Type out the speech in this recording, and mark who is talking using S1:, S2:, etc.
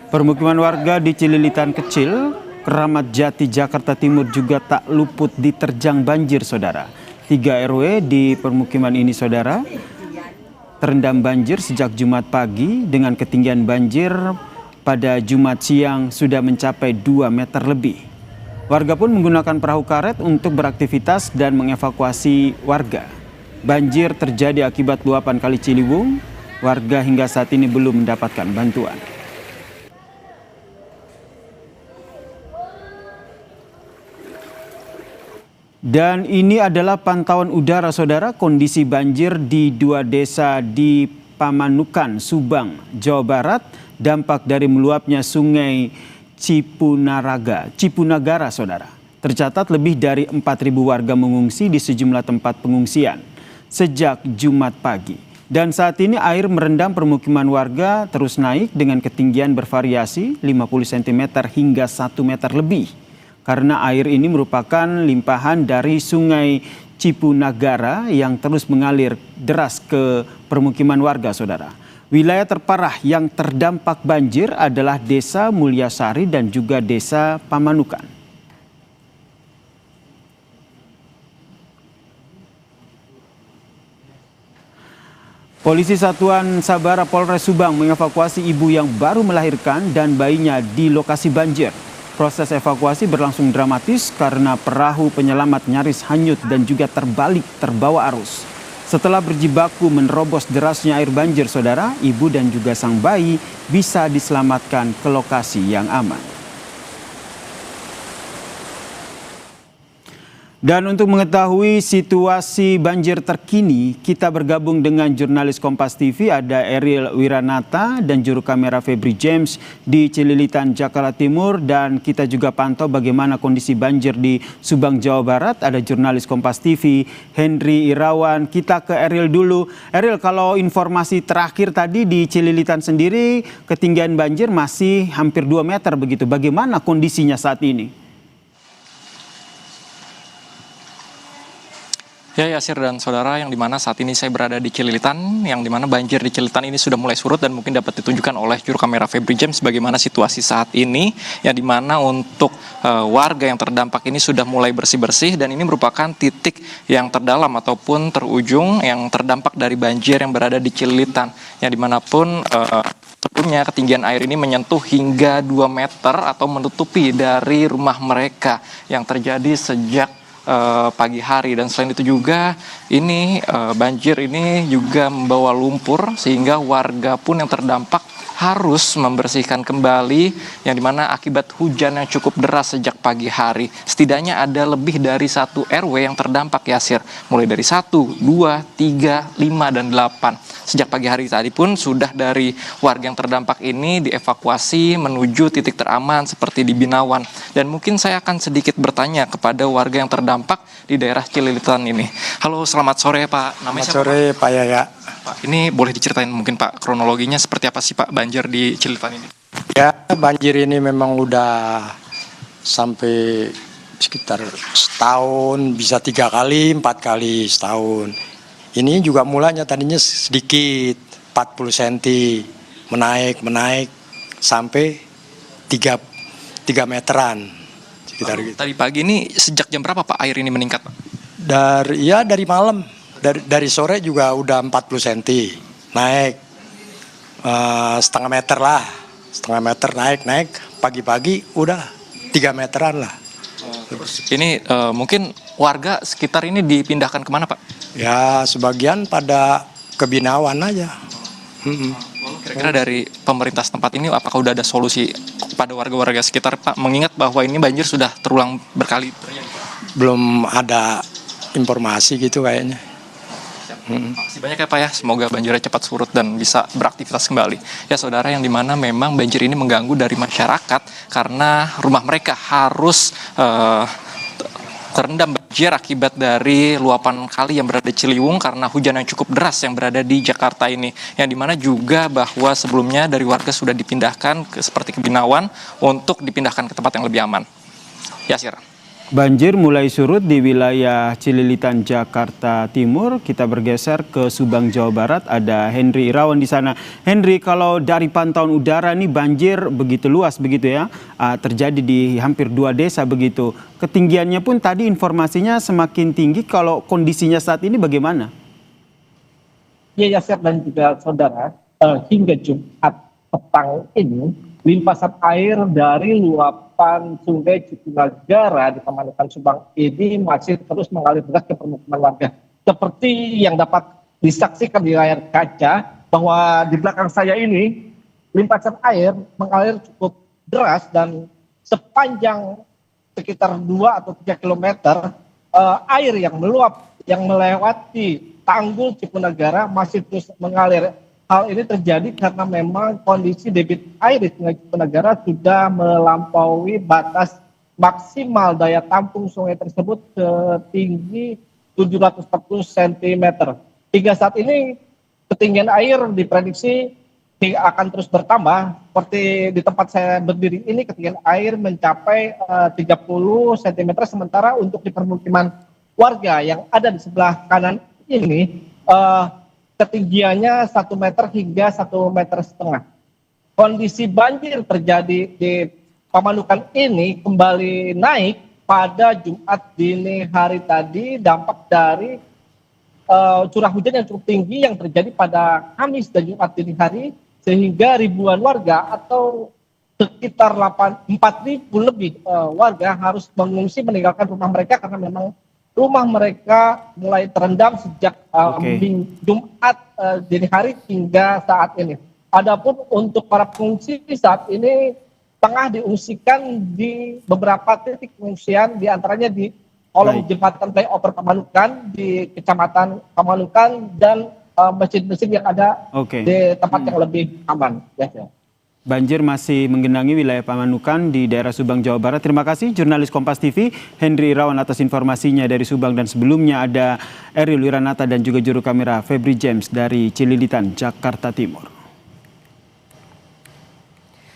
S1: Permukiman warga di Cililitan Kecil, Keramat Jati, Jakarta Timur juga tak luput diterjang banjir, saudara. 3 RW di permukiman ini, saudara, terendam banjir sejak Jumat pagi dengan ketinggian banjir pada Jumat siang sudah mencapai 2 meter lebih. Warga pun menggunakan perahu karet untuk beraktivitas dan mengevakuasi warga. Banjir terjadi akibat luapan Kali Ciliwung. Warga hingga saat ini belum mendapatkan bantuan. Dan ini adalah pantauan udara, saudara, kondisi banjir di 2 desa di Pamanukan, Subang, Jawa Barat, dampak dari meluapnya sungai Cipunagara, saudara. Tercatat lebih dari 4.000 warga mengungsi di sejumlah tempat pengungsian sejak Jumat pagi. Dan saat ini air merendam permukiman warga terus naik dengan ketinggian bervariasi 50 cm hingga 1 meter lebih. Karena air ini merupakan limpahan dari sungai Cipunagara yang terus mengalir deras ke permukiman warga, saudara. Wilayah terparah yang terdampak banjir adalah Desa Mulyasari dan juga Desa Pamanukan. Polisi Satuan Sabara Polres Subang mengevakuasi ibu yang baru melahirkan dan bayinya di lokasi banjir. Proses evakuasi berlangsung dramatis karena perahu penyelamat nyaris hanyut dan juga terbalik terbawa arus. Setelah berjibaku menerobos derasnya air banjir, saudara, ibu dan juga sang bayi bisa diselamatkan ke lokasi yang aman. Dan untuk mengetahui situasi banjir terkini, kita bergabung dengan jurnalis Kompas TV, ada Eril Wiranata dan juru kamera Febri James di Cililitan, Jakarta Timur. Dan kita juga pantau bagaimana kondisi banjir di Subang, Jawa Barat. Ada jurnalis Kompas TV, Henry Irawan. Kita ke Eril dulu. Eril, kalau informasi terakhir tadi di Cililitan sendiri, ketinggian banjir masih hampir 2 meter begitu. Bagaimana kondisinya saat ini?
S2: Ya, Yasir dan saudara, yang dimana saat ini saya berada di Cililitan, yang dimana banjir di Cililitan ini sudah mulai surut dan mungkin dapat ditunjukkan oleh juru kamera Febri James bagaimana situasi saat ini, yang dimana untuk warga yang terdampak ini sudah mulai bersih-bersih dan ini merupakan titik yang terdalam ataupun terujung yang terdampak dari banjir yang berada di Cililitan, yang dimanapun sebelumnya ketinggian air ini menyentuh hingga 2 meter atau menutupi dari rumah mereka yang terjadi sejak pagi hari. Dan selain itu juga ini banjir ini juga membawa lumpur sehingga warga pun yang terdampak harus membersihkan kembali, yang dimana akibat hujan yang cukup deras sejak pagi hari. Setidaknya ada lebih dari 1 RW yang terdampak, Yasir, mulai dari 1, 2, 3, 5, dan 8. Sejak pagi hari tadi pun sudah dari warga yang terdampak ini dievakuasi menuju titik teraman seperti di Binawan. Dan mungkin saya akan sedikit bertanya kepada warga yang terdampak di daerah Cililitan ini. Halo, selamat sore Pak.
S3: Namanya selamat sore Pak Yaya.
S2: Pak, ini boleh diceritain mungkin Pak kronologinya seperti apa sih Pak banjir di Cililitan ini?
S3: Ya, banjir ini memang udah sampai sekitar setahun, bisa 3 kali, 4 kali setahun. Ini juga mulanya tadinya sedikit, 40 cm, menaik sampai 3 meteran. Sekitar gitu.
S2: Tadi pagi ini sejak jam berapa Pak air ini meningkat Pak?
S3: Dari malam, dari sore juga udah 40 cm, naik setengah meter lah, naik, pagi-pagi udah 3 meteran lah.
S2: Terus ini mungkin warga sekitar ini dipindahkan kemana Pak?
S3: Ya sebagian pada ke Binawan aja.
S2: Kira-kira dari pemerintah setempat ini apakah udah ada solusi kepada warga-warga sekitar Pak? Mengingat bahwa ini banjir sudah terulang berkali terjadi.
S3: Belum ada informasi gitu kayaknya.
S2: Makasih banyak ya Pak ya, semoga banjirnya cepat surut dan bisa beraktivitas kembali. Ya saudara, yang dimana memang banjir ini mengganggu dari masyarakat karena rumah mereka harus terendam banjir akibat dari luapan kali yang berada di Ciliwung karena hujan yang cukup deras yang berada di Jakarta ini. Yang dimana juga bahwa sebelumnya dari warga sudah dipindahkan seperti ke Binawan untuk dipindahkan ke tempat yang lebih aman. Yasir.
S1: Banjir mulai surut di wilayah Cililitan, Jakarta Timur. Kita bergeser ke Subang, Jawa Barat. Ada Henry Irawan di sana. Henry, kalau dari pantauan udara nih banjir begitu luas begitu ya, terjadi di hampir 2 desa begitu. Ketinggiannya pun tadi informasinya semakin tinggi. Kalau kondisinya saat ini bagaimana?
S4: Ya, Yasir dan juga saudara, hingga Jumat petang ini, limpasan air dari luapan Sungai Cipunagara di Pamanukan Subang ini masih terus mengalir deras ke permukiman warga. Seperti yang dapat disaksikan di layar kaca, bahwa di belakang saya ini, limpasan air mengalir cukup deras dan sepanjang sekitar 2 atau 3 kilometer, air yang meluap, yang melewati Tanggul Cipunagara masih terus mengalir. Hal ini terjadi karena memang kondisi debit air di Sungai Cipunagara sudah melampaui batas maksimal daya tampung sungai tersebut setinggi 740 cm. Hingga saat ini ketinggian air diprediksi akan terus bertambah. Seperti di tempat saya berdiri ini, ketinggian air mencapai 30 cm, sementara untuk di permukiman warga yang ada di sebelah kanan ini ketinggiannya 1 meter hingga 1,5 meter. Kondisi banjir terjadi di Pamanukan ini kembali naik pada Jumat dini hari tadi, dampak dari curah hujan yang cukup tinggi yang terjadi pada Kamis dan Jumat dini hari, sehingga ribuan warga atau sekitar 4.000 lebih warga harus mengungsi meninggalkan rumah mereka karena memang rumah mereka mulai terendam sejak Jumat dini hari hingga saat ini. Adapun untuk para pengungsi saat ini tengah diungsikan di beberapa titik pengungsian, diantaranya di kolong jembatan flyover Pamanukan di Kecamatan Pamanukan dan masjid-masjid yang ada di tempat yang lebih aman. Ya.
S1: Banjir masih menggenangi wilayah Pamanukan di daerah Subang, Jawa Barat. Terima kasih jurnalis Kompas TV Henry Irawan atas informasinya dari Subang, dan sebelumnya ada Eril Wiranata dan juga juru kamera Febri James dari Cililitan, Jakarta Timur.